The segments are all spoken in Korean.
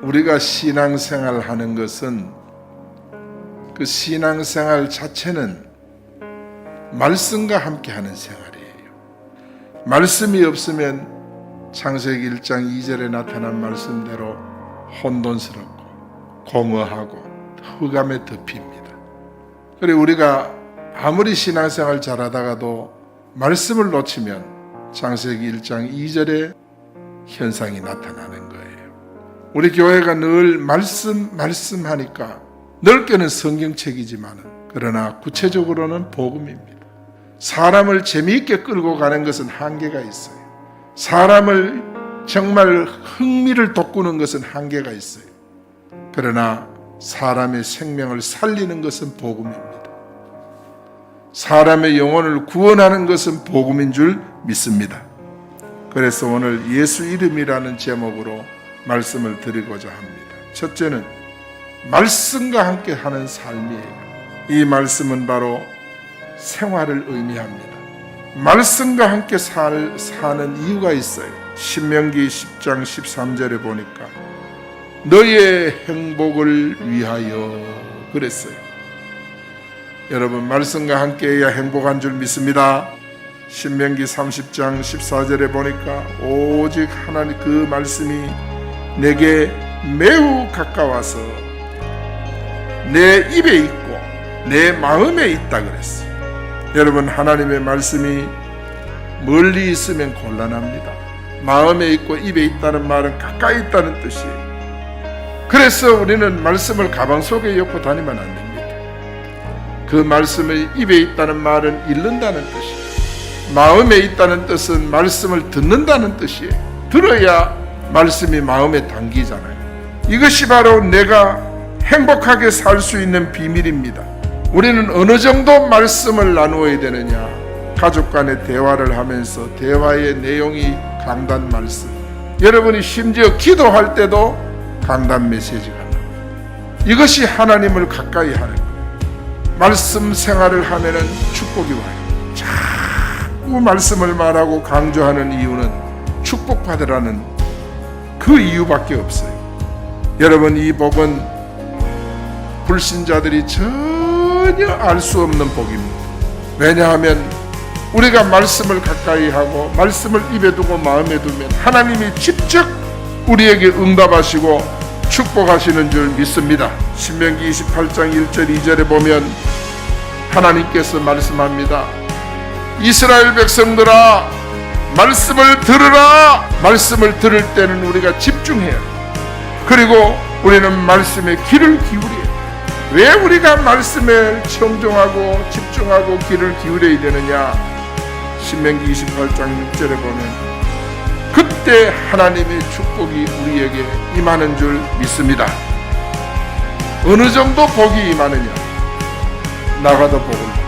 우리가 신앙생활 하는 것은 그 신앙생활 자체는 말씀과 함께 하는 생활이에요. 말씀이 없으면 창세기 1장 2절에 나타난 말씀대로 혼돈스럽고 공허하고 흑암에 덮입니다. 그리고 우리가 아무리 신앙생활 잘하다가도 말씀을 놓치면 창세기 1장 2절에 현상이 나타나는 거예요. 우리 교회가 늘 말씀하니까 넓게는 성경책이지만 그러나 구체적으로는 복음입니다. 사람을 재미있게 끌고 가는 것은 한계가 있어요. 사람을 정말 흥미를 돋구는 것은 한계가 있어요. 그러나 사람의 생명을 살리는 것은 복음입니다. 사람의 영혼을 구원하는 것은 복음인 줄 믿습니다. 그래서 오늘 예수 이름이라는 제목으로 말씀을 드리고자 합니다. 첫째는 말씀과 함께 하는 삶이에요. 이 말씀은 바로 생활을 의미합니다. 말씀과 함께 사는 이유가 있어요. 신명기 10장 13절에 보니까 너의 행복을 위하여 그랬어요. 여러분, 말씀과 함께 해야 행복한 줄 믿습니다. 신명기 30장 14절에 보니까 오직 하나님 그 말씀이 내게 매우 가까워서 내 입에 있고 내 마음에 있다 그랬어요. 여러분, 하나님의 말씀이 멀리 있으면 곤란합니다. 마음에 있고 입에 있다는 말은 가까이 있다는 뜻이에요. 그래서 우리는 말씀을 가방 속에 엮고 다니면 안 됩니다. 그 말씀이 입에 있다는 말은 읽는다는 뜻이에요. 마음에 있다는 뜻은 말씀을 듣는다는 뜻이에요. 들어야 말씀이 마음에 담기잖아요. 이것이 바로 내가 행복하게 살 수 있는 비밀입니다. 우리는 어느 정도 말씀을 나누어야 되느냐? 가족 간의 대화를 하면서 대화의 내용이 강단 말씀. 여러분이 심지어 기도할 때도 강단 메시지가 나와요. 이것이 하나님을 가까이 하는 거예요. 말씀 생활을 하면은 축복이 와요. 자꾸 말씀을 말하고 강조하는 이유는 축복받으라는 그 이유밖에 없어요. 여러분, 이 복은 불신자들이 전혀 알 수 없는 복입니다. 왜냐하면 우리가 말씀을 가까이 하고 말씀을 입에 두고 마음에 두면 하나님이 직접 우리에게 응답하시고 축복하시는 줄 믿습니다. 신명기 28장 1절 2절에 보면 하나님께서 말씀합니다. 이스라엘 백성들아, 말씀을 들으라. 말씀을 들을 때는 우리가 집중해야 해요. 그리고 우리는 말씀에 귀를 기울여야 해요. 왜 우리가 말씀에 청종하고 집중하고 귀를 기울여야 되느냐? 신명기 28장 6절에 보면 그때 하나님의 축복이 우리에게 임하는 줄 믿습니다. 어느 정도 복이 임하느냐? 나가도 복을 받고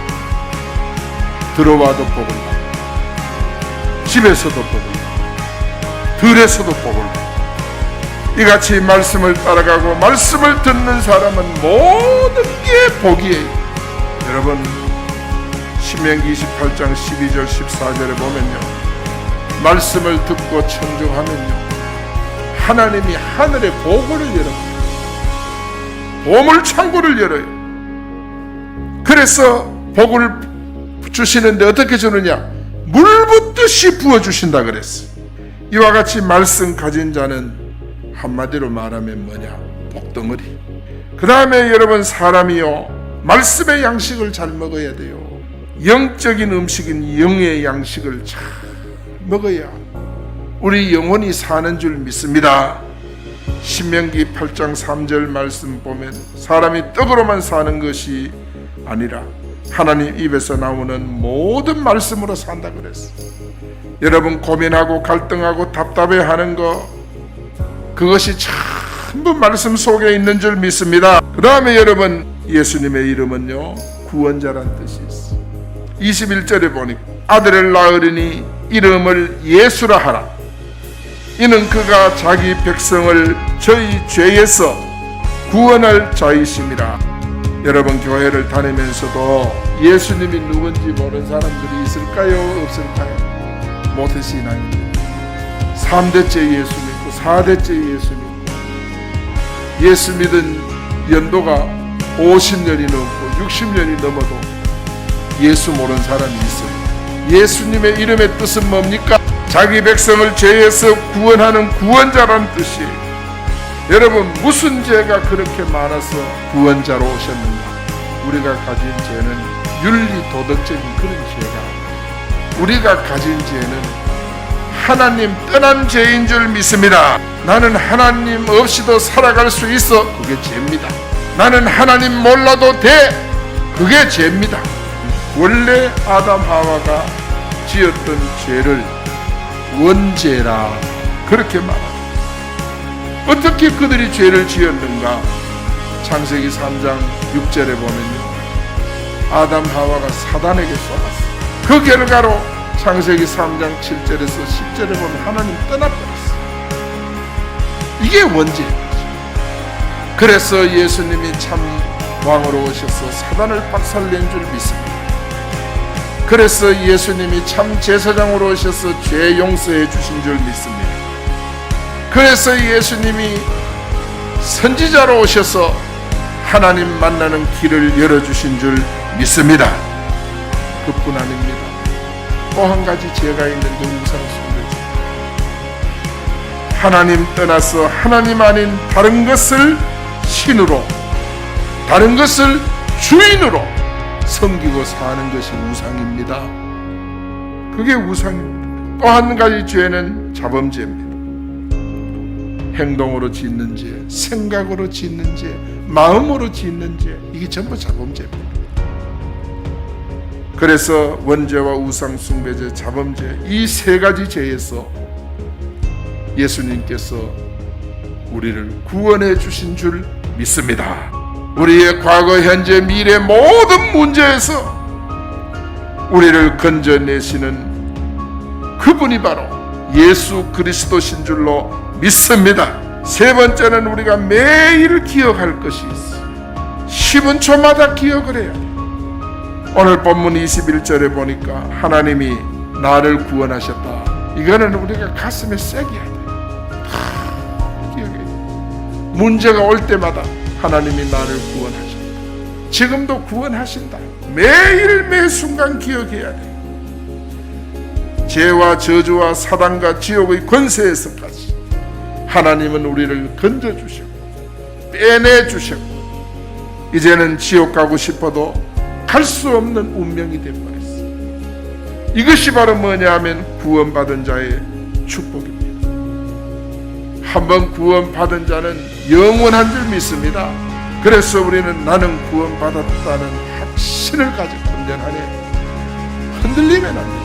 들어와도 복을 받고 집에서도 복을 받고 들에서도 복을 받고 이같이 말씀을 따라가고 말씀을 듣는 사람은 모든 게 복이에요. 여러분, 신명기 28장 12절 14절에 보면요, 말씀을 듣고 청종하면요 하나님이 하늘의 보고를 열어요. 보물 창고를 열어요. 그래서 복을 주시는데 어떻게 주느냐? 물 붓듯이 부어주신다 그랬어요. 이와 같이 말씀 가진 자는 한마디로 말하면 뭐냐? 복덩어리. 그 다음에 여러분, 사람이요 말씀의 양식을 잘 먹어야 돼요. 영적인 음식인 영의 양식을 잘 먹어야 우리 영혼이 사는 줄 믿습니다. 신명기 8장 3절 말씀 보면 사람이 떡으로만 사는 것이 아니라 하나님 입에서 나오는 모든 말씀으로 산다 그랬어. 여러분, 고민하고 갈등하고 답답해하는 거, 그것이 전부 말씀 속에 있는 줄 믿습니다. 그 다음에 여러분, 예수님의 이름은요 구원자란 뜻이 있어. 21절에 보니까 아들을 낳으리니 이름을 예수라 하라. 이는 그가 자기 백성을 저희 죄에서 구원할 자이심이라. 여러분, 교회를 다니면서도 예수님이 누군지 모르는 사람들이 있을까요? 없을까요? 모태신앙입니다. 3대째 예수 믿고 4대째 예수 믿고 예수 믿은 연도가 50년이 넘고 60년이 넘어도 예수 모르는 사람이 있어요. 예수님의 이름의 뜻은 뭡니까? 자기 백성을 죄에서 구원하는 구원자라는 뜻이에요. 여러분, 무슨 죄가 그렇게 많아서 구원자로 오셨는가? 우리가 가진 죄는 윤리 도덕적인 그런 죄가, 우리가 가진 죄는 하나님 떠난 죄인 줄 믿습니다. 나는 하나님 없이도 살아갈 수 있어. 그게 죄입니다. 나는 하나님 몰라도 돼. 그게 죄입니다. 원래 아담 하와가 지었던 죄를 원죄라 그렇게 말합니다. 어떻게 그들이 죄를 지었는가? 창세기 3장 6절에 보면요, 아담 하와가 사단에게 쏘았어요. 그 결과로 창세기 3장 7절에서 10절에 보면 하나님 떠나버렸어요. 이게 원죄예요. 그래서 예수님이 참 왕으로 오셔서 사단을 박살낸 줄 믿습니다. 그래서 예수님이 참 제사장으로 오셔서 죄 용서해 주신 줄 믿습니다. 그래서 예수님이 선지자로 오셔서 하나님 만나는 길을 열어주신 줄 믿습니다. 그뿐 아닙니다. 또 한 가지 죄가 있는데 우상숭배죠. 하나님 떠나서 하나님 아닌 다른 것을 신으로, 다른 것을 주인으로 섬기고 사는 것이 우상입니다. 그게 우상입니다. 또 한 가지 죄는 자범죄입니다. 행동으로 짓는 죄, 생각으로 짓는 죄, 마음으로 짓는 죄, 이게 전부 자범죄입니다. 그래서 원죄와 우상숭배죄, 자범죄, 이 세 가지 죄에서 예수님께서 우리를 구원해 주신 줄 믿습니다. 우리의 과거, 현재, 미래 모든 문제에서 우리를 건져내시는 그분이 바로 예수 그리스도신 줄로 믿습니다. 세 번째는 우리가 매일 기억할 것이 있어요. 10분초마다 기억을 해야 돼요. 오늘 본문 21절에 보니까 하나님이 나를 구원하셨다. 이거는 우리가 가슴에 새겨야 돼요. 기억해야 돼요. 문제가 올 때마다 하나님이 나를 구원하셨다. 지금도 구원하신다. 매일 매 순간 기억해야 돼요. 죄와 저주와 사단과 지옥의 권세에서까지 하나님은 우리를 건져주셨고 빼내주셨고 이제는 지옥 가고 싶어도 갈 수 없는 운명이 되어버렸어요. 이것이 바로 뭐냐 하면 구원받은 자의 축복입니다. 한번 구원받은 자는 영원한 줄 믿습니다. 그래서 우리는 나는 구원받았다는 확신을 가지고 운전하네. 흔들리면 안 됩니다.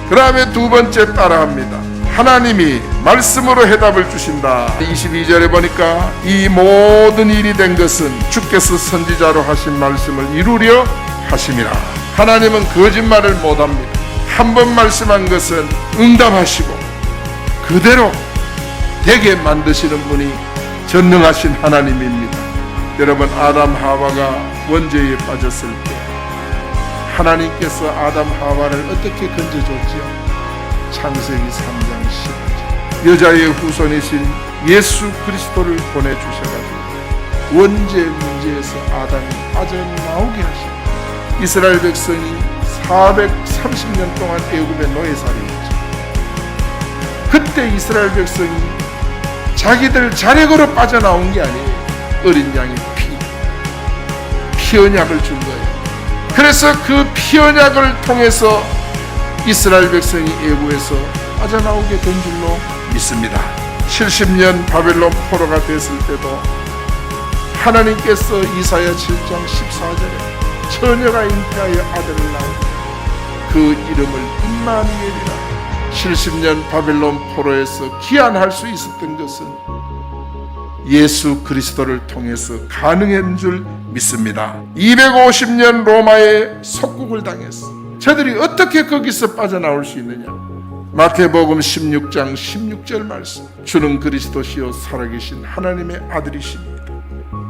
그 다음에 두 번째 따라합니다. 하나님이 말씀으로 해답을 주신다. 22절에 보니까 이 모든 일이 된 것은 주께서 선지자로 하신 말씀을 이루려 하심이라. 하나님은 거짓말을 못합니다. 한 번 말씀한 것은 응답하시고 그대로 되게 만드시는 분이 전능하신 하나님입니다. 여러분, 아담 하와가 원죄에 빠졌을 때 하나님께서 아담 하와를 어떻게 건져줬지요? 창세기 3장 10절 여자의 후손이신 예수 그리스도를 보내주셔가지고 원죄 문제에서 아담이 빠져나오게 하십니다. 이스라엘 백성이 430년 동안 애굽의 노예살이었죠. 그때 이스라엘 백성이 자기들 자력으로 빠져나온 게 아니에요. 어린 양의 피 언약을 준 거예요. 그래서 그 피 언약을 통해서 이스라엘 백성이 애굽에서 빠져나오게 된 줄로 믿습니다. 70년 바벨론 포로가 됐을 때도 하나님께서 이사야 7장 14절에 처녀가 잉태하여 아들을 낳은 그 이름을 임마누엘이라. 70년 바벨론 포로에서 귀환할 수 있었던 것은 예수 그리스도를 통해서 가능한 줄 믿습니다. 250년 로마의 속국을 당했어. 저들이 어떻게 거기서 빠져나올 수 있느냐? 마태복음 16장 16절 말씀. 주는 그리스도시요 살아계신 하나님의 아들이십니다.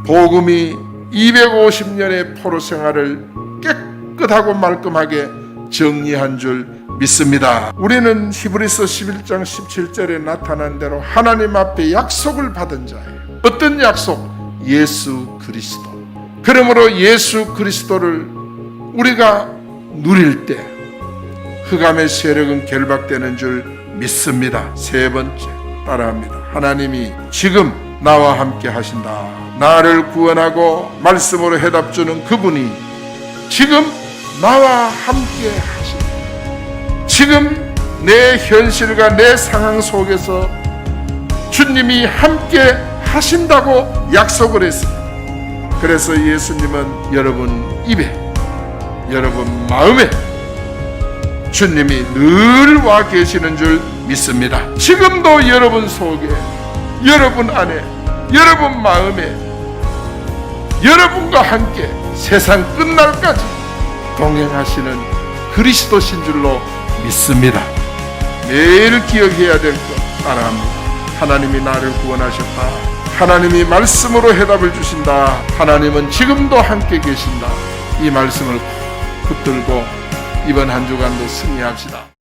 복음이 250년의 포로 생활을 깨끗하고 말끔하게 정리한 줄 믿습니다. 우리는 히브리서 11장 17절에 나타난 대로 하나님 앞에 약속을 받은 자예요. 어떤 약속? 예수 그리스도. 그러므로 예수 그리스도를 우리가 누릴 때 흑암의 세력은 결박되는 줄 믿습니다. 세 번째, 따라합니다. 하나님이 지금 나와 함께 하신다. 나를 구원하고 말씀으로 해답 주는 그분이 지금 나와 함께 하신다. 지금 내 현실과 내 상황 속에서 주님이 함께 하신다고 약속을 했습니다. 그래서 예수님은 여러분 입에, 여러분 마음에 주님이 늘 와 계시는 줄 믿습니다. 지금도 여러분 속에, 여러분 안에, 여러분 마음에 여러분과 함께 세상 끝날까지 동행하시는 그리스도신 줄로 믿습니다. 매일 기억해야 될 것 따라합니다. 하나님이 나를 구원하셨다. 하나님이 말씀으로 해답을 주신다. 하나님은 지금도 함께 계신다. 이 말씀을 붙들고 이번 한 주간도 승리합시다.